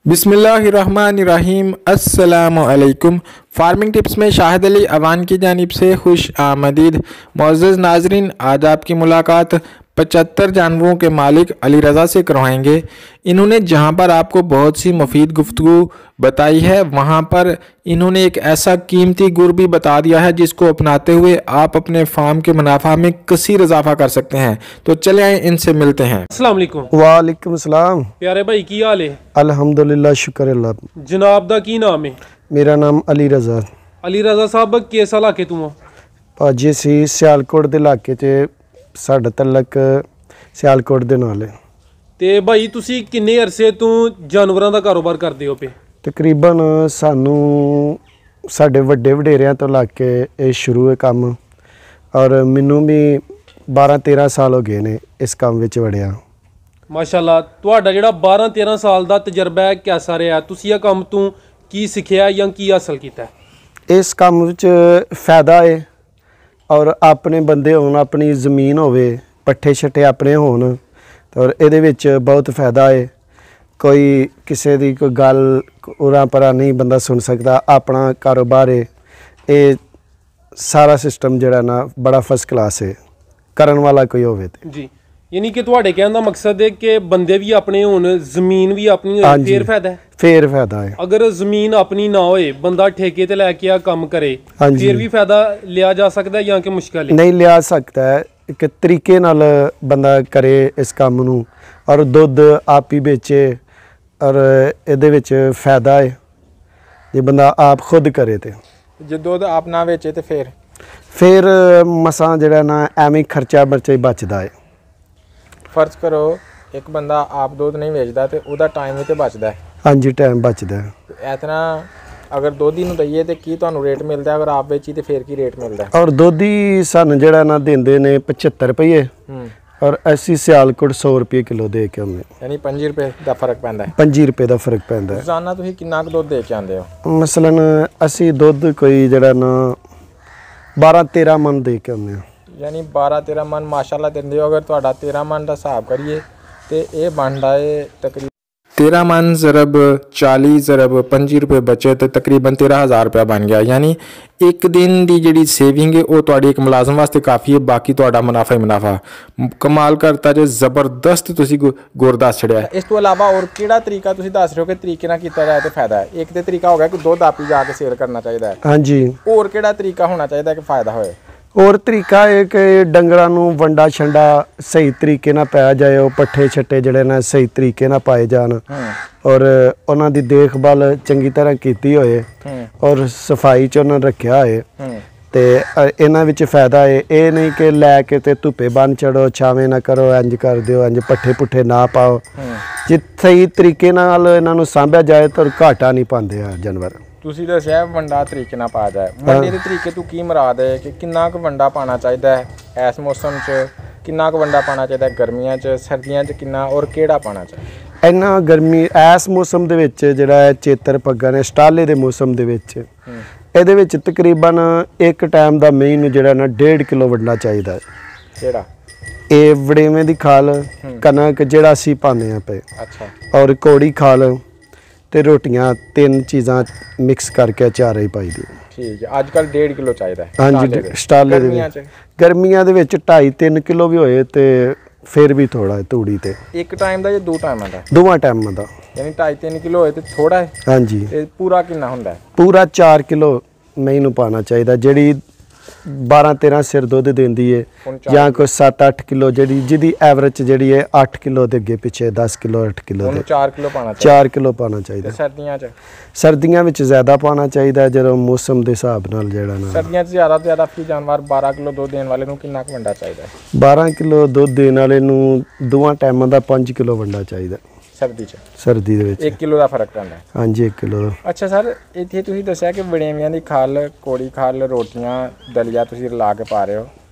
बिस्मिल्लाहिर्रहमानिर्रहीम अस्सलामुअलैकुम। Farming tips में शाहिद अली अवान की जानिब से खुश आमदीद। मुअज़्ज़ज़ नाज़रीन, आज आपकी मुलाकात 75 जानवरों के मालिक अली रज़ा से करवाएंगे। इन्होंने जहां पर आपको बहुत सी मुफीद गुफ्तगू बताई है, वहां पर इन्होंने एक ऐसा कीमती गुर भी बता दिया है जिसको अपनाते हुए आप अपने फार्म के मुनाफा में कसीर इजाफा कर सकते हैं। तो चले आए इनसे मिलते हैं। अस्सलाम वालेकुम। वालेकुम सलाम। प्यारे भाई की हाल है? अल्हम्दुलिल्लाह, शुक्र अल्लाह। जनाब दा की नाम है? मेरा नाम अली रज़ा। अली रज़ा साहब किस इलाके तू हो? भाजी सी सियालकोट दे इलाके च, साडा तलक सियालकोट दे नाल है। ते भाई तुसी किन्ने अरसे तू जानवरां दा कारोबार करदे हो पे? तकरीबन सानू साडे वड्डे वडेरियां तो लाके ये शुरू है काम, और मैनू भी 12-13 साल हो गए ने इस काम विच वड़िया। माशाअल्लाह, तुहाडा जिहड़ा 12-13 साल दा तजर्बा है कैसा रहा? तुसी इह काम तू की सिक्खिया या की हासिल कीता है? इस काम विच फायदा है, और अपने बंदे होन, अपनी ज़मीन होवे, पट्ठे छट्टे अपने होन, और इहदे विच बहुत फायदा है। कोई किसी दी कोई गल उरा परा नहीं बंदा सुन सकता, अपना कारोबार है। ये सारा सिस्टम जिहड़ा ना बड़ा फर्स्ट क्लास है, करन वाला कोई होवे ते। जी, यानी कि तुहाडे कहण दा मकसद है कि बंदे भी अपने होन, जमीन भी अपनी होए, फिर फायदा है? फिर फायदा है। अगर जमीन अपनी ना होए, बंदा ठेके ते लैके आ काम करे, फिर भी फायदा लिया जा सकता है या कि मुश्किल है? नहीं लिया सकता है, एक तरीके नाल बंदा करे इस काम नूं, और दुध आप ही बेचे, और इहदे विच फायदा है जे बंदा आप खुद करे ते। जो दुध आप ना बेचे तो फिर मसां जिहड़ा ना एवें खर्चा बर्चा ही बचदा है। फर्ज करो एक बंदा आप दुध नहीं बेचता तो ਉਹਦਾ टाइम भी तो बचता है। हाँ जी, टाइम बचदा है। इतना अगर दोधी ਨੂੰ ਦਈਏ ਤੇ ਕੀ ਤੁਹਾਨੂੰ ਰੇਟ ਮਿਲਦਾ? ਅਗਰ ਆਪ ਵੇਚੀ ਤੇ ਫਿਰ ਕੀ ਰੇਟ ਮਿਲਦਾ? और दोधी ਸਾਨੂੰ ਜਿਹੜਾ ਨਾ ਦਿੰਦੇ ਨੇ 75 ਰੁਪਏ, और ਅਸੀਂ ਸਿਆਲਕੋਟ 100 ਰੁਪਏ ਕਿਲੋ ਦੇ ਕੇ ਆਉਂਦੇ। ਯਾਨੀ 5 ਰੁਪਏ ਦਾ ਫਰਕ ਪੈਂਦਾ ਹੈ। 5 ਰੁਪਏ ਦਾ ਫਰਕ ਪੈਂਦਾ ਹੈ। ਰੋਜ਼ਾਨਾ ਤੁਸੀਂ ਕਿੰਨਾ ਕੁ ਦੁੱਧ ਦੇ ਕੇ ਆਉਂਦੇ ਹੋ? ਮਸਲਨ ਅਸੀਂ ਦੁੱਧ ਕੋਈ ਜਿਹੜਾ ਨਾ 12-13 ਮਣ ਦੇ ਕੇ ਆਉਂਦੇ ਹਾਂ। ਯਾਨੀ 12-13 ਮਣ ਮਾਸ਼ਾਅੱਲਾ ਦਿੰਦੇ ਹੋ। ਅਗਰ ਤੁਹਾਡਾ 13 ਮਣ ਦਾ ਹਿਸਾਬ ਕਰੀਏ ਤੇ ਇਹ ਬਣਦਾ ਹੈ ਤਕਰੀਬਨ 13 मन ज़रब 40 ज़रब 25 रुपए बचे तो तकरीबन 13,000 रुपया बन गया। यानी एक दिन की जी सेविंग है वो तुहाडी एक मुलाजम वास्ते काफ़ी है, बाकी तुहाडा मुनाफा ही मुनाफा। कमाल करता जो ज़बरदस्त तुसी गुर दस छड़िया। इस तो इलावा और किहड़ा तरीका तुसी दस रहे हो कि तरीके नाल कीता जाए तो फायदा है? एक तो तरीका हो गया कि दुध आप ही जाके सेल करना चाहिए। हाँ जी। और किहड़ा तरीका होना चाहिए कि फायदा होए? और तरीका है कि डंगरां नूं वंडा छंडा सही तरीके नाल पाया जाए, पट्ठे छट्टे जिहड़े ना सही तरीके नाल पाए जान, और उन्हां दी देखभाल चंगी तरह कीती होए, और सफाई च उन्हां रखिया होए ते इन्हां विच फायदा है। ये नहीं कि लैके ते धुप्पे बन चढ़ो, छावें ना करो, इंज कर दिओ, इंज पट्ठे पुट्ठे ना पाओ। जे सही तरीके नाल इन्हां नूं सांभिया जाए तो घाटा नहीं पांदे आ जानवर। ਤੁਸੀਂ ਦੱਸਿਆ ਵੰਡਾ ਤਰੀਕੇ ਨਾਲ ਪਾਇਆ ਜਾਏ। ਵੰਡੇ ਦੇ ਤਰੀਕੇ ਤੋਂ ਕੀ ਮੁਰਾਦ ਹੈ ਕਿ ਕਿੰਨਾ ਕੁ ਵੰਡਾ ਪਾਣਾ ਚਾਹੀਦਾ ਹੈ ਇਸ ਮੌਸਮ 'ਚ? ਕਿੰਨਾ ਕੁ ਵੰਡਾ ਪਾਣਾ ਚਾਹੀਦਾ ਗਰਮੀਆਂ 'ਚ, ਸਰਦੀਆਂ 'ਚ ਕਿੰਨਾ, ਔਰ ਕਿਹੜਾ ਪਾਣਾ ਚਾਹੀਦਾ? ਇੰਨਾ ਗਰਮੀ ਇਸ ਮੌਸਮ ਦੇ ਵਿੱਚ ਜਿਹੜਾ ਹੈ ਚੇਤਰ ਪੱਗਾਂ ਨੇ ਸਟਾਲੇ ਦੇ ਮੌਸਮ ਦੇ ਵਿੱਚ ਇਹਦੇ ਵਿੱਚ ਤਕਰੀਬਨ ਇੱਕ ਟਾਈਮ ਦਾ ਮਹੀਂ ਨੂੰ ਜਿਹੜਾ ਨਾ 1.5 ਕਿਲੋ ਵੰਡਾ ਚਾਹੀਦਾ ਹੈ। ਕਿਹੜਾ? ਇਹ ਵੜੇਵੇਂ ਦੀ ਖਾਲ, ਕਣਕ ਜਿਹੜਾ ਅਸੀਂ ਪਾਉਂਦੇ ਹਾਂ ਪਏ, ਅੱਛਾ, ਔਰ ਕੋੜੀ ਖਾਲ ਤੇ ਰੋਟੀਆਂ, ਤਿੰਨ ਚੀਜ਼ਾਂ ਮਿਕਸ ਕਰਕੇ ਅਚਾਰ ਹੀ ਪਾਈ ਦੀ। ਠੀਕ ਹੈ। ਅੱਜ ਕੱਲ 1.5 ਕਿਲੋ ਚਾਹੀਦਾ ਹੈ? ਹਾਂਜੀ, ਸਟਾਲੇ ਦੇ ਵਿੱਚ। ਗਰਮੀਆਂ ਦੇ ਵਿੱਚ 2.5-3 ਕਿਲੋ ਵੀ ਹੋਏ ਤੇ ਫਿਰ ਵੀ ਥੋੜਾ ਹੈ ਤੂੜੀ ਤੇ। ਇੱਕ ਟਾਈਮ ਦਾ ਜਾਂ ਦੋ ਟਾਈਮਾਂ ਦਾ? ਦੋਵਾਂ ਟਾਈਮਾਂ ਦਾ। ਯਾਨੀ 2.5-3 ਕਿਲੋ ਹੋਏ ਤੇ ਥੋੜਾ ਹੈ? ਹਾਂਜੀ। ਤੇ ਪੂਰਾ ਕਿੰਨਾ ਹੁੰਦਾ ਹੈ? ਪੂਰਾ 4 ਕਿਲੋ ਮਹੀਂ ਨੂੰ ਪਾਣਾ ਚਾਹੀਦਾ, ਜਿਹੜੀ 12-13 ਸਿਰ ਦੁੱਧ ਦਿੰਦੀ ਹੈ, ਜਾਂ ਕੋਈ 7-8 ਕਿਲੋ ਜਿਹੜੀ ਜਿਹਦੀ ਐਵਰੇਜ ਜਿਹੜੀ ਹੈ 8 ਕਿਲੋ ਦੇ ਅੱਗੇ ਪਿੱਛੇ 10 ਕਿਲੋ 8 ਕਿਲੋ ਦੇ 4 ਕਿਲੋ ਪਾਣਾ ਚਾਹੀਦਾ। 4 ਕਿਲੋ ਪਾਣਾ ਚਾਹੀਦਾ। ਸਰਦੀਆਂ 'ਚ? ਸਰਦੀਆਂ ਵਿੱਚ ਜ਼ਿਆਦਾ ਪਾਣਾ ਚਾਹੀਦਾ, ਜਦੋਂ ਮੌਸਮ ਦੇ ਹਿਸਾਬ ਨਾਲ ਜਿਹੜਾ ਨਾ। ਸਰਦੀਆਂ 'ਚ ਜ਼ਿਆਦਾ ਤੋਂ ਜ਼ਿਆਦਾ ਫੀ ਜਾਨਵਰ 12 ਕਿਲੋ ਦੁੱਧ ਦੇਣ ਵਾਲੇ ਨੂੰ ਕਿੰਨਾ ਕੁ ਵੰਡਾ ਚਾਹੀਦਾ? 12 ਕਿਲੋ ਦੁੱਧ ਦੇਣ ਵਾਲੇ ਨੂੰ ਦੋਵਾਂ ਟਾਈਮਾਂ ਦਾ 5 ਕਿਲੋ ਵੰਡਾ ਚਾਹੀਦਾ। ਸਰਦੀ 'ਚ? ਸਰਦੀ ਦੇ ਵਿੱਚ 1 ਕਿਲੋ ਦਾ ਫਰਕ ਪੈਂਦਾ? ਹਾਂਜੀ, 1 ਕਿਲੋ। ਅੱਛਾ ਸਰ, ਇੱਥੇ ਤੁਸੀਂ ਦੱਸਿਆ ਕਿ ਵੜੇਵਿਆਂ ਦੀ ਖਾਲ, ਕੋੜੀ ਖਾਲ, ਰੋਟੀਆਂ, ਦਲੀਆ ਤੁਸੀਂ ਰਲਾ ਕੇ ਪਾ ਰਹੇ ਹੋ,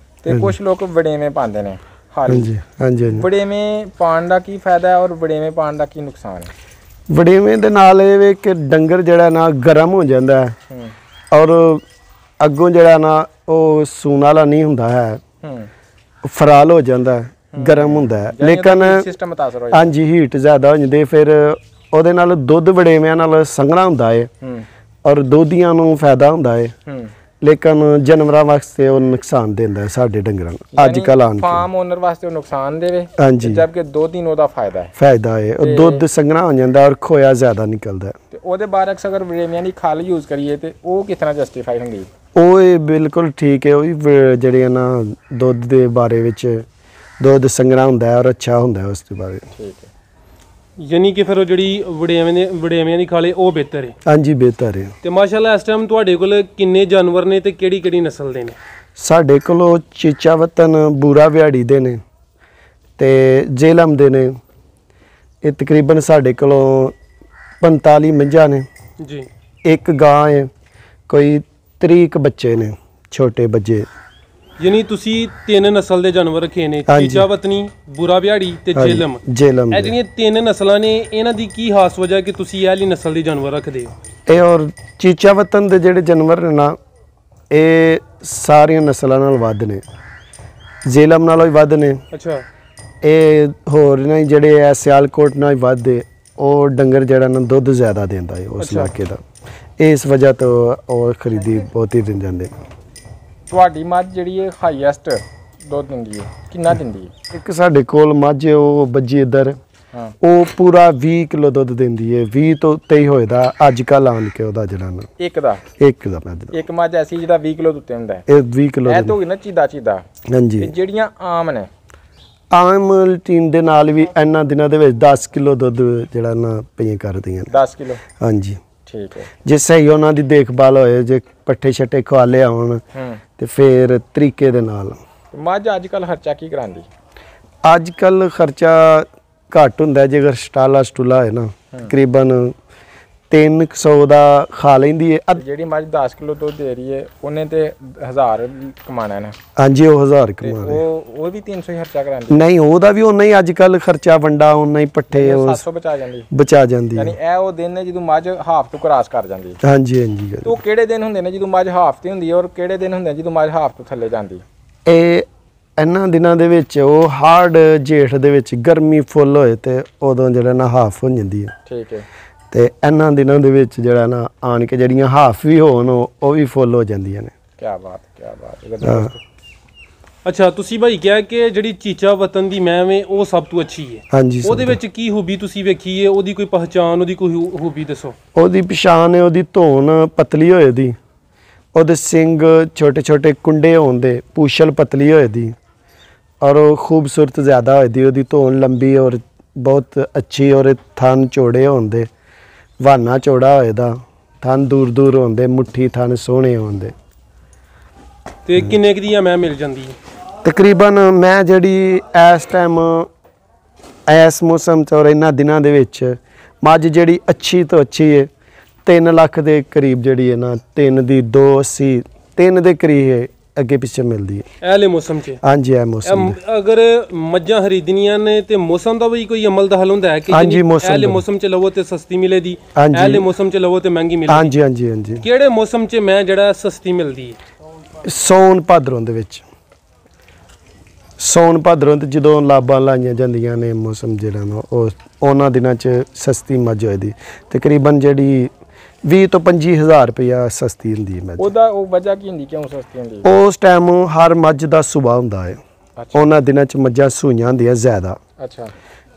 ਤੇ ਕੁਝ ਲੋਕ ਵੜੇਵੇਂ ਪਾਉਂਦੇ ਨੇ। ਹਾਂਜੀ ਹਾਂਜੀ। ਵੜੇਵੇਂ ਪਾਉਣ ਦਾ ਕੀ ਫਾਇਦਾ ਹੈ ਔਰ ਵੜੇਵੇਂ ਪਾਉਣ ਦਾ ਕੀ ਨੁਕਸਾਨ ਹੈ? ਵੜੇਵੇਂ ਦੇ ਨਾਲ ਇਹ ਵੇ ਕਿ ਡੰਗਰ ਜਿਹੜਾ ਨਾ ਗਰਮ ਹੋ ਜਾਂਦਾ ਹੈ, ਔਰ ਅੱਗੋਂ ਜਿਹੜਾ ਨਾ ਉਹ ਸੂਣ ਵਾਲਾ ਨਹੀਂ ਹੁੰਦਾ ਹੈ, ਫਰਾਲ ਹੋ ਜਾਂਦਾ ਹੈ, गर्म होंदा है, लेकिन हाँ जी हीट ज़्यादा हो जाती, फिर ਉਹਦੇ ਨਾਲ ਦੁੱਧ ਵੜੇਵਿਆਂ ਨਾਲ ਸੰਘਣਾ ਹੁੰਦਾ ਹੈ ਔਰ ਦੋਧੀਆਂ ਨੂੰ ਫਾਇਦਾ ਹੁੰਦਾ ਹੈ ਲੇਕਿਨ ਜਾਨਵਰਾਂ ਵਾਸਤੇ ਉਹ ਨੁਕਸਾਨ ਦਿੰਦਾ ਹੈ ਸਾਡੇ ਡੰਗਰਾਂ ਨੂੰ ਅੱਜ ਕੱਲ ਆਣ ਫਾਰਮ ਓਨਰ ਵਾਸਤੇ ਉਹ ਨੁਕਸਾਨ ਦੇਵੇ ਹਾਂਜੀ ਜਦਕਿ ਦੋਧੀ ਨੂੰ ਉਹਦਾ ਫਾਇਦਾ ਹੈ ਉਹ ਦੁੱਧ ਸੰਘਣਾ ਹੋ ਜਾਂਦਾ ਔਰ ਖੋਇਆ ਜ਼ਿਆਦਾ ਨਿਕਲਦਾ ਤੇ ਉਹਦੇ ਬਾਰਕਸ ਅਗਰ ਵੜੇਵਿਆਂ ਦੀ ਖਲ ਯੂਜ਼ ਕਰੀਏ ਤੇ ਉਹ ਕਿਸ ਤਰ੍ਹਾਂ ਜਸਟੀਫਾਈ ਹੁੰਦੀ ਉਹ ਇਹ ਬਿਲਕੁਲ ਠੀਕ ਹੈ ਉਹ ਵੀ ਜਿਹੜੇ ਨਾ ਦੁੱਧ ਦੇ ਬਾਰੇ ਵਿੱਚ ਦੁੱਧ ਸੰਘਣਾ ਹੁੰਦਾ ਹੈ ਔਰ ਅੱਛਾ ਹੁੰਦਾ ਹੈ ਉਸ ਦੇ ਬਾਰੇ ਠੀਕ ਹੈ ਯਾਨੀ ਕਿ ਫਿਰ ਉਹ ਜਿਹੜੀ ਵੜੇਵਿਆਂ ਦੀ ਖਾਲੇ ਉਹ ਬਿਹਤਰ ਹੈ ਹਾਂਜੀ ਬਿਹਤਰ ਹੈ ਤੇ ਮਾਸ਼ਾਅੱਲਾ ਇਸ ਟਾਈਮ ਤੁਹਾਡੇ ਕੋਲ ਕਿੰਨੇ ਜਾਨਵਰ ਨੇ ਤੇ ਕਿਹੜੀ ਕਿਹੜੀ ਨਸਲ ਦੇ ਨੇ ਸਾਡੇ ਕੋਲੋਂ ਚੀਚਾ ਵਤਨ ਬੂਰਾ ਵਿਹਾੜੀ ਦੇ ਨੇ ਤੇ ਜੇਲਮ ਦੇ ਨੇ ਇਹ ਤਕਰੀਬਨ ਸਾਡੇ ਕੋਲੋਂ 45 ਮੱਝਾਂ ਨੇ ਜੀ ਇੱਕ ਗਾਂ ਹੈ ਕੋਈ 30 ਬੱਚੇ ਨੇ ਛੋਟੇ ਬੱਚੇ ਯਾਨੀ ਤੁਸੀਂ 3 ਨਸਲ ਦੇ ਜਾਨਵਰ ਰੱਖੇ ਨੇ ਚੀਚਾ ਵਤਨੀ ਬੂਰਾ ਵਿਹਾੜੀ ਤੇ ਜੇਲਮ ਇਹ ਜਿਹੜੀਆਂ 3 ਨਸਲਾਂ ਨੇ ਇਹਨਾਂ ਦੀ ਕੀ ਖਾਸ ਵਜ੍ਹਾ ਕਿ ਤੁਸੀਂ ਇਹ ਵਾਲੀ ਨਸਲ ਦੇ ਜਾਨਵਰ ਰੱਖਦੇ ਹੋ ਇਹ ਔਰ ਚੀਚਾ ਵਤਨ ਦੇ ਜਿਹੜੇ ਜਾਨਵਰ ਨੇ ਨਾ ਇਹ ਸਾਰੀਆਂ ਨਸਲਾਂ ਨਾਲ ਵੱਧ ਨੇ ਜੇਲਮ ਨਾਲੋਂ ਵੀ ਵੱਧ ਨੇ ਅੱਛਾ ਇਹ ਹੋਰ ਨਾ ਜਿਹੜੇ ਆ ਸਿਆਲਕੋਟ ਨਾਲ ਹੀ ਵੱਧ ਹੈ ਉਹ ਡੰਗਰ ਜਿਹੜਾ ਨਾ ਦੁੱਧ ਜ਼ਿਆਦਾ ਦਿੰਦਾ ਹੈ ਉਸ ਇਲਾਕੇ ਦਾ ਇਸ ਵਜ੍ਹਾ ਤੋਂ ਉਹ ਖਰੀਦੀ ਬਹੁਤ ਹੀ ਦਿਨ ਜਾਂਦੇ ਤੁਹਾਡੀ ਮੱਝ ਜਿਹੜੀ ਹੈ ਹਾਈਐਸਟ ਦੁੱਧ ਦਿੰਦੀ ਹੈ ਕਿੰਨਾ ਦਿੰਦੀ ਹੈ ਇੱਕ ਸਾਡੇ ਕੋਲ ਮੱਝ ਉਹ ਬੱਜੀ ਇੱਧਰ ਉਹ ਪੂਰਾ 20 ਕਿਲੋ ਦੁੱਧ ਦਿੰਦੀ ਹੈ 20 ਤੋਂ 23 ਹੋਏਦਾ ਅੱਜ ਕੱਲ ਆਣ ਕੇ ਉਹਦਾ ਜਿਹੜਾ ਨਾ ਇੱਕ ਦਾ ਮੱਝ ਦਾ ਇੱਕ ਮੱਝ ਐਸੀ ਜਿਹੜਾ 20 ਕਿਲੋ ਦੁੱਤੇ ਹੁੰਦਾ ਹੈ ਇਹ 20 ਕਿਲੋ ਇਹ ਤੋਂ ਨਾ ਚੀਦਾ ਹਾਂਜੀ ਤੇ ਜਿਹੜੀਆਂ ਆਮ ਨੇ ਆਮ ਰੂਟੀਨ ਦੇ ਨਾਲ ਵੀ ਇਹਨਾਂ ਦਿਨਾਂ ਦੇ ਵਿੱਚ 10 ਕਿਲੋ ਦੁੱਧ ਜਿਹੜਾ ਨਾ ਪਈਆਂ ਕਰਦੀਆਂ 10 ਕਿਲੋ ਹਾਂਜੀ ਠੀਕ ਹੈ ਜੇ ਸਹੀ ਉਹਨਾਂ ਦੀ ਦੇਖਭਾਲ ਹੋਏ ਜੇ ਪੱਠੇ ਛੱਟੇ ਖਵਾਲੇ ਆਉਣ ਤੇ ਫਿਰ ਤਰੀਕੇ ਦੇ ਨਾਲ ਮੱਝ ਅੱਜ ਕੱਲ ਖਰਚਾ ਕੀ ਕਰਾਂਦੀ ਅੱਜ ਕੱਲ ਖਰਚਾ ਘੱਟ ਹੁੰਦਾ ਜੇਕਰ ਸਟੂਲਾ ਹੈ ਨਾ ਤਕਰੀਬਨ 300 ਦਾ ਖਾ ਲੈਂਦੀ ਹੈ ਜਿਹੜੀ ਮੱਝ 10 ਕਿਲੋ ਦੁੱਧ ਦੇ ਰਹੀ ਹੈ ਉਹਨੇ ਤੇ 1000 ਕਮਾਣਾ ਨਾ ਹਾਂਜੀ ਉਹ 1000 ਕਮਾਣਾ ਉਹ ਵੀ 300 ਹੀ ਖਰਚਾ ਕਰਾਂਦੀ ਨਹੀਂ ਉਹਦਾ ਵੀ ਉਨਾ ਹੀ ਅੱਜ ਕੱਲ ਖਰਚਾ ਵੰਡਾ ਉਨਾ ਹੀ ਪੱਠੇ 700 ਬਚਾ ਜਾਂਦੀ ਯਾਨੀ ਇਹ ਉਹ ਦਿਨ ਨੇ ਜਦੋਂ ਮੱਝ ਹਾਫ ਤੋਂ ਕ੍ਰਾਸ ਕਰ ਜਾਂਦੀ ਹਾਂਜੀ ਉਹ ਕਿਹੜੇ ਦਿਨ ਹੁੰਦੇ ਨੇ ਜਦੋਂ ਮੱਝ ਹਾਫ ਤੇ ਹੁੰਦੀ ਹੈ ਔਰ ਕਿਹੜੇ ਦਿਨ ਹੁੰਦੇ ਜਦੋਂ ਮੱਝ ਹਾਫ ਤੋਂ ਥੱਲੇ ਜਾਂਦੀ ਇਹ ਇਹਨਾਂ ਦਿਨਾਂ ਦੇ ਵਿੱਚ ਉਹ ਹਾਰਡ ਜੇਠ ਦੇ ਵਿੱਚ ਗਰਮੀ ਫੁੱਲ ਹੋਏ ਤੇ ਉਦੋਂ ਜਿਹੜਾ ਨਾ ਹਾਫ ਹੋ ਜਾਂਦੀ ਹੈ ਠੀਕ ਹੈ ਤੇ ਇਹਨਾਂ ਦਿਨਾਂ ਦੇ ਵਿੱਚ ਜਿਹੜਾ ਨਾ ਆਣ ਕੇ ਜਿਹੜੀਆਂ ਹਾਫ ਵੀ ਹੋਣ ਉਹ ਵੀ ਫੁੱਲ ਹੋ ਜਾਂਦੀਆਂ ਨੇ ਕੀ ਬਾਤ ਅੱਛਾ ਤੁਸੀਂ ਭਾਈ ਕਿਹਾ ਕਿ ਜਿਹੜੀ ਚੀਚਾ ਵਤਨ ਦੀ ਮੈਂ ਵੇ ਉਹ ਸਭ ਤੋਂ ਅੱਛੀ ਹੈ ਹਾਂਜੀ ਉਹਦੇ ਵਿੱਚ ਕੀ ਖੂਬੀ ਤੁਸੀਂ ਵੇਖੀ ਹੈ ਉਹਦੀ ਕੋਈ ਪਹਿਚਾਨ ਉਹਦੀ ਕੋਈ ਖੂਬੀ ਦੱਸੋ ਉਹਦੀ ਪਛਾਣ ਹੈ ਉਹਦੀ ਧੌਣ ਪਤਲੀ ਹੋਏ ਦੀ ਉਹਦੇ ਸਿੰਗ ਛੋਟੇ ਛੋਟੇ ਕੁੰਡੇ ਹੋਣ ਦੇ ਪੂਛਲ ਪਤਲੀ ਹੋਏ ਦੀ ਔਰ ਉਹ ਖੂਬਸੂਰਤ ਜ਼ਿਆਦਾ ਹੋਏ ਦੀ ਉਹਦੀ ਧੌਣ ਲੰਬੀ ਔਰ ਬਹੁਤ ਅੱਛੀ ਔਰ ਥਣ ਚੌੜੇ ਹੋਣ ਦੇ ਵਾਨਾ ਚੌੜਾ ਹੋਏ ਦਾ ਥਣ ਦੂਰ ਹੁੰਦੇ ਮੁੱਠੀ ਥਣ ਸੋਹਣੇ ਹੁੰਦੇ ਤੇ ਕਿੰਨੇ ਕੁ ਦੀਆਂ ਮੈਂ ਮਿਲ ਜਾਂਦੀ ਹੈ ਤਕਰੀਬਨ ਮੈਂ ਜਿਹੜੀ ਇਸ ਟਾਈਮ ਇਸ ਮੌਸਮ 'ਚ ਔਰ ਇਹਨਾਂ ਦਿਨਾਂ ਦੇ ਵਿੱਚ ਮੱਝ ਜਿਹੜੀ ਅੱਛੀ ਤੋਂ ਅੱਛੀ ਹੈ 3 ਲੱਖ ਦੇ ਕਰੀਬ ਜਿਹੜੀ ਹੈ ਨਾ 3 ਦੀ 280 3 ਦੇ ਕਰੀਬ ਹੈ ਅੱਗੇ ਪਿੱਛੇ ਮਿਲਦੀ ਹੈ ਇਹ ਵਾਲੇ ਮੌਸਮ 'ਚ ਹਾਂਜੀ ਇਹ ਮੌਸਮ ਅਗਰ ਮੱਝਾਂ ਖਰੀਦਣੀਆਂ ਨੇ ਤੇ ਮੌਸਮ ਦਾ ਵੀ ਕੋਈ ਅਮਲ ਦਾ ਹੱਲ ਹੁੰਦਾ ਹੈ ਕਿ ਇਹ ਵਾਲੇ ਮੌਸਮ 'ਚ ਲਵੋ ਤੇ ਸਸਤੀ ਮਿਲੇਗੀ ਇਹ ਵਾਲੇ ਮੌਸਮ 'ਚ ਲਵੋ ਤੇ ਮਹਿੰਗੀ ਮਿਲੇਗੀ ਹਾਂਜੀ ਕਿਹੜੇ ਮੌਸਮ 'ਚ ਮੈਂ ਜਿਹੜਾ ਸਸਤੀ ਮਿਲਦੀ ਹੈ ਸੌਣ ਭਾਦਰੋਂ ਦੇ ਵਿੱਚ ਸੌਣ ਭਾਦਰੋਂ ਤੇ ਜਦੋਂ ਲਾਬਾਂ ਲਾਈਆਂ ਜਾਂਦੀਆਂ ਨੇ ਮੌਸਮ ਜਿਹੜਾ ਨਾ ਉਹ ਉਹਨਾਂ ਦਿਨਾਂ 'ਚ ਸਸਤੀ ਮੱਝ ਹੋਏਦੀ ਤਕਰੀਬਨ ਜਿਹੜੀ 20 ਤੋਂ 25,000 ਰੁਪਇਆ ਸਸਤੀ ਹੁੰਦੀ ਹੈ ਮੱਝ ਉਹਦਾ ਉਹ ਵਜ੍ਹਾ ਕੀ ਹੁੰਦੀ ਕਿਉਂ ਸਸਤੀ ਹੁੰਦੀ ਉਸ ਟਾਈਮ ਹਰ ਮੱਝ ਦਾ ਸੁਭਾਅ ਹੁੰਦਾ ਹੈ ਉਹਨਾਂ ਦਿਨਾਂ 'ਚ ਮੱਝਾਂ ਸੂਈਆਂ ਹੁੰਦੀਆਂ ਜ਼ਿਆਦਾ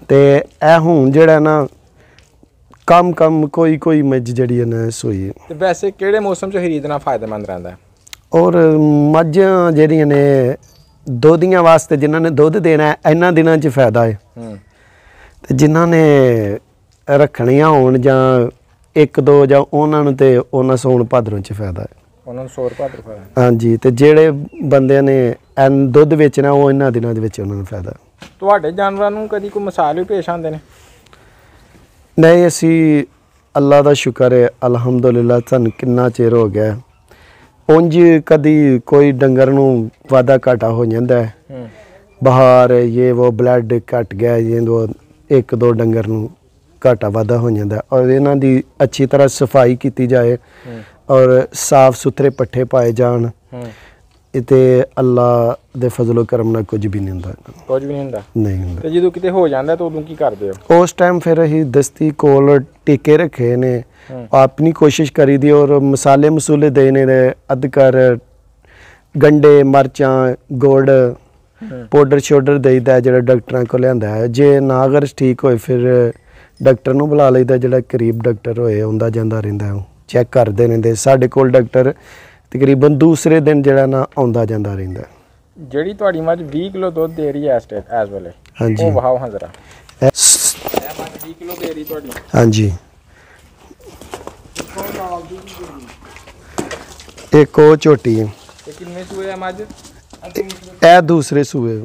ਤੇ ਇਹ ਹੁਣ ਜਿਹੜਾ ਨਾ ਕੰਮ ਕੋਈ ਮੱਝ ਜਿਹੜੀ ਹੈ ਨਾ ਸੂਈ ਤੇ ਵੈਸੇ ਕਿਹੜੇ ਮੌਸਮ 'ਚ ਖਰੀਦਣਾ ਫਾਇਦੇਮੰਦ ਰਹਿੰਦਾ ਔਰ ਮੱਝਾਂ ਜਿਹੜੀਆਂ ਨੇ ਦੋਧੀਆਂ ਵਾਸਤੇ ਜਿਨ੍ਹਾਂ ਨੇ ਦੁੱਧ ਦੇਣਾ ਇਹਨਾਂ ਦਿਨਾਂ 'ਚ ਫਾਇਦਾ ਹੈ ਤੇ ਜਿਨ੍ਹਾਂ ਨੇ ਰੱਖਣੀਆਂ ਹੋਣ ਜਾਂ 1-2 ਜਾਂ ਉਹਨਾਂ ਨੂੰ ਤੇ ਉਹਨਾਂ ਸੌਣ ਭਾਦਰੋਂ 'ਚ ਫਾਇਦਾ ਹੈ ਉਹਨਾਂ ਨੂੰ ਸੌਣ ਭਾਦਰੋਂ ਫਾਇਦਾ ਹਾਂਜੀ ਤੇ ਜਿਹੜੇ ਬੰਦਿਆਂ ਨੇ ਦੁੱਧ ਵੇਚਣਾ ਉਹ ਇਹਨਾਂ ਦਿਨਾਂ ਦੇ ਵਿੱਚ ਉਹਨਾਂ ਨੂੰ ਫਾਇਦਾ ਤੁਹਾਡੇ ਜਾਨਵਰਾਂ ਨੂੰ ਕਦੀ ਕੋਈ ਮਸਾਲ ਵੀ ਪੇਸ਼ ਆਉਂਦੇ ਨੇ ਨਹੀਂ ਅਸੀਂ ਅੱਲਾ ਦਾ ਸ਼ੁਕਰ ਹੈ ਅਲਹਮਦੁਲਿਲਾ ਸਾਨੂੰ ਕਿੰਨਾ ਚਿਰ ਹੋ ਗਿਆ ਉਂਝ ਕਦੀ ਕੋਈ ਡੰਗਰ ਨੂੰ ਵਾਧਾ ਘਾਟਾ ਹੋ ਜਾਂਦਾ ਹੈ ਬਹਾਰ ਇਹ ਉਹ ਬਲੱਡ ਘਟ ਗਿਆ ਇਹ 1-2 ਡੰਗਰ ਨੂੰ ਘਾਟਾ ਵਾਧਾ ਹੋ ਜਾਂਦਾ ਔਰ ਇਹਨਾਂ ਦੀ ਅੱਛੀ ਤਰ੍ਹਾਂ ਸਫਾਈ ਕੀਤੀ ਜਾਏ ਔਰ ਸਾਫ ਸੁਥਰੇ ਪੱਠੇ ਪਾਏ ਜਾਣ ਤੇ ਅੱਲਾ ਦੇ ਫਜ਼ਲੋ ਕਰਮ ਨਾਲ ਕੁਝ ਵੀ ਨਹੀਂ ਹੁੰਦਾ, ਕੁਝ ਵੀ ਨਹੀਂ ਹੁੰਦਾ। ਨਹੀਂ ਹੁੰਦਾ। ਤੇ ਜਦੋਂ ਕਿਤੇ ਹੋ ਜਾਂਦਾ ਤਾਂ ਉਦੋਂ ਕੀ ਕਰਦੇ ਹੋ? ਉਸ ਟਾਈਮ ਫਿਰ ਅਸੀਂ ਦਸਤੀ ਕੋਲ ਟੀਕੇ ਰੱਖੇ ਨੇ, ਆਪਣੀ ਕੋਸ਼ਿਸ਼ ਕਰੀ ਦੀ, ਔਰ ਮਸਾਲੇ ਮਸੂਲੇ ਦੇਣੇ ਨੇ, ਅਦਕਰ, ਗੰਡੇ, ਮਰਚਾਂ, ਗੁੜ, ਪਾਊਡਰ ਸ਼ੋਡਰ ਦੇਈਦਾ ਜਿਹੜਾ ਡਾਕਟਰਾਂ ਕੋਲ ਲਿਆਂਦਾ ਹੈ। ਜੇ ਨਾ ਅਗਰ ਠੀਕ ਹੋਏ ਫਿਰ ਡਾਕਟਰ ਨੂੰ ਬੁਲਾ ਲਈਦਾ, ਜਿਹੜਾ ਕਰੀਬ ਡਾਕਟਰ ਹੋਏ ਆਉਂਦਾ ਜਾਂਦਾ ਰਹਿੰਦਾ, ਉਹ ਚੈੱਕ ਕਰਦੇ ਰਹਿੰਦੇ। ਸਾਡੇ ਕੋਲ ਡਾਕਟਰ ਤਕਰੀਬਨ ਦੂਸਰੇ ਦਿਨ ਜਿਹੜਾ ਨਾ ਆਉਂਦਾ ਜਾਂਦਾ ਰਹਿੰਦਾ। ਜਿਹੜੀ ਤੁਹਾਡੀ ਮੱਝ 20 ਕਿਲੋ ਦੁੱਧ ਦੇ ਰਹੀ ਹੈ ਇਸ ਵੇਲੇ, ਹਾਂਜੀ, ਉਹ ਵਹਾਓ ਹਾਂ ਜ਼ਰਾ। ਇਹ ਮੱਝ 20 ਕਿਲੋ ਦੇ ਰਹੀ ਤੁਹਾਡੀ? ਹਾਂਜੀ। ਇੱਕ ਉਹ ਝੋਟੀ ਹੈ। ਤੇ ਕਿੰਨੇ ਸੂਏ ਆ ਮੱਝ? ਇਹ ਦੂਸਰੇ ਸੂਏ,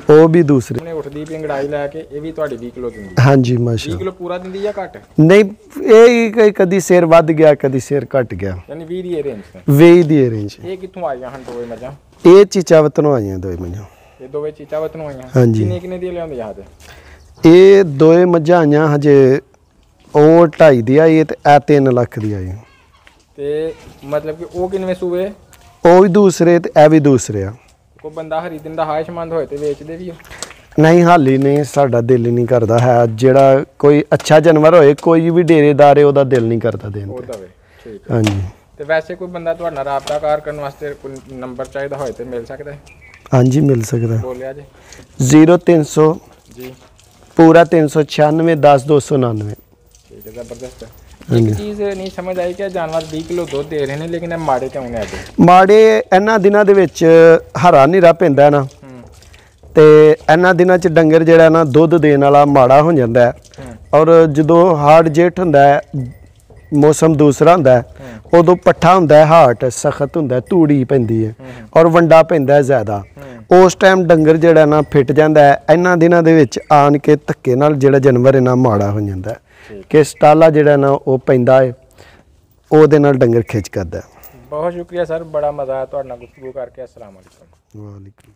ਉਹ ਵੀ ਦੂਸਰੇ। ਨੇ ਉੱਠਦੀ ਪਿੰਗੜਾਈ ਲੈ ਕੇ ਇਹ ਵੀ ਤੁਹਾਡੀ 20 ਕਿਲੋ ਦਿੰਦੀ? ਹਾਂਜੀ ਮਾਸ਼ਾ। 20 ਕਿਲੋ ਪੂਰਾ ਦਿੰਦੀ ਜਾਂ ਘੱਟ? ਨਹੀਂ, ਇਹ ਕਦੀ ਸਿਰ ਵੱਧ ਗਿਆ, ਕਦੀ ਸਿਰ ਘਟ ਗਿਆ। ਯਾਨੀ 20 ਦੀ ਰੇਂਜ ਤੇ? 20 ਦੀ ਰੇਂਜ। ਇਹ ਕਿੱਥੋਂ ਆਈਆਂ ਹਨ ਦੋਵੇਂ ਮੱਝਾਂ? ਇਹ ਚੀਚਾਵਤਨੋਂ ਆਈਆਂ ਦੋਵੇਂ ਮੱਝਾਂ। ਇਹ ਦੋਵੇਂ ਚੀਚਾਵਤਨੋਂ ਆਈਆਂ? ਹਾਂਜੀ। ਕਿੰਨੇ ਦੀ ਲਿਆਉਂਦੇ ਆ? ਇਹ ਦੋਵੇਂ ਮੱਝਾਂ ਆਈਆਂ ਹਜੇ, ਉਹ 2.5 ਦੀ ਆਈ ਤੇ ਇਹ 3 ਲੱਖ ਦੀ ਆਈ। ਤੇ ਮਤਲਬ ਕਿ ਉਹ ਕਿੰਨੇ ਸੂਏ? ਉਹ ਵੀ ਦੂਸਰੇ ਤੇ ਇਹ ਵੀ ਦੂਸਰੇ ਆ। ਕੋਈ ਬੰਦਾ ਖਰੀਦਣ ਦਾ ਹਾਇਸ਼ਮੰਦ ਹੋਏ ਤੇ ਵੇਚਦੇ ਵੀ ਹੋ? ਨਹੀਂ, ਹਾਲੀ ਨਹੀਂ, ਸਾਡਾ ਦਿਲ ਹੀ ਨਹੀਂ ਕਰਦਾ ਹੈ। ਜਿਹੜਾ ਕੋਈ ਅੱਛਾ ਜਾਨਵਰ ਹੋਏ, ਕੋਈ ਵੀ ਡੇਰੇਦਾਰ ਹੈ, ਉਹਦਾ ਦਿਲ ਨਹੀਂ ਕਰਦਾ ਦੇਣ ਤੇ। ਠੀਕ ਹੈ। ਹਾਂਜੀ। ਤੇ ਵੈਸੇ ਕੋਈ ਬੰਦਾ ਤੁਹਾਡੇ ਨਾਲ ਰਾਬਤਾ ਕਰਨ ਵਾਸਤੇ ਕੋਈ ਨੰਬਰ ਚਾਹੀਦਾ ਹੋਏ ਤੇ ਮਿਲ ਸਕਦਾ ਹੈ? ਹਾਂਜੀ, ਮਿਲ ਸਕਦਾ। ਬੋਲਿਆ ਜੀ। 0300 ਜੀ ਪੂਰਾ 396 10 299। ਠੀਕ ਹੈ, ਜ਼ਬਰਦਸਤ। ਇੱਕ ਚੀਜ਼ ਨਹੀਂ ਸਮਝ ਆਈ ਕਿ ਜਾਨਵਰ 20 ਕਿਲੋ ਦੁੱਧ ਦੇ ਰਹੇ ਨੇ, ਲੇਕਿਨ ਇਹ ਮਾੜੇ ਕਿਉਂ ਨੇ? ਮਾੜੇ ਇਹਨਾਂ ਦਿਨਾਂ ਦੇ ਵਿੱਚ ਹਰਾ ਨੀਰਾ ਪੈਂਦਾ ਨਾ, ਤੇ ਇਹਨਾਂ ਦਿਨਾਂ 'ਚ ਡੰਗਰ ਜਿਹੜਾ ਨਾ ਦੁੱਧ ਦੇਣ ਵਾਲਾ ਮਾੜਾ ਹੋ ਜਾਂਦਾ ਹੈ। ਔਰ ਜਦੋਂ ਹਾੜ ਜੇਠ ਹੁੰਦਾ ਹੈ, ਮੌਸਮ ਦੂਸਰਾ ਹੁੰਦਾ ਹੈ, ਉਦੋਂ ਪੱਠਾ ਹੁੰਦਾ ਹੈ, ਹਾਟ ਸਖਤ ਹੁੰਦਾ ਹੈ, ਤੂੜੀ ਪੈਂਦੀ ਹੈ ਔਰ ਵੰਡਾ ਪੈਂਦਾ ਜ਼ਿਆਦਾ। ਉਸ ਟਾਈਮ ਡੰਗਰ ਜਿਹੜਾ ਨਾ ਫਿੱਟ ਜਾਂਦਾ ਹੈ। ਇਹਨਾਂ ਦਿਨਾਂ ਦੇ ਵਿੱਚ ਆਣ ਕੇ ਧੱਕੇ ਨਾਲ ਜਿਹੜਾ ਜਾਨਵਰ ਇਹਨਾਂ ਮਾੜਾ ਹੋ ਜਾਂਦਾ ਹੈ, ਕਿ ਸਟਾਲਾ ਜਿਹੜਾ ਨਾ ਉਹ ਪੈਂਦਾ ਹੈ, ਉਹਦੇ ਨਾਲ ਡੰਗਰ ਖਿੱਚ ਕਰਦਾ। ਬਹੁਤ ਸ਼ੁਕਰੀਆ ਸਰ, ਬੜਾ ਮਜ਼ਾ ਆਇਆ ਤੁਹਾਡੇ ਨਾਲ ਗੁਫ਼ਤਗੂ ਕਰਕੇ। ਅਸਲਾਮ ਵਾਲੇਕੁਮ। ਵਾਲੇਕੁਮ।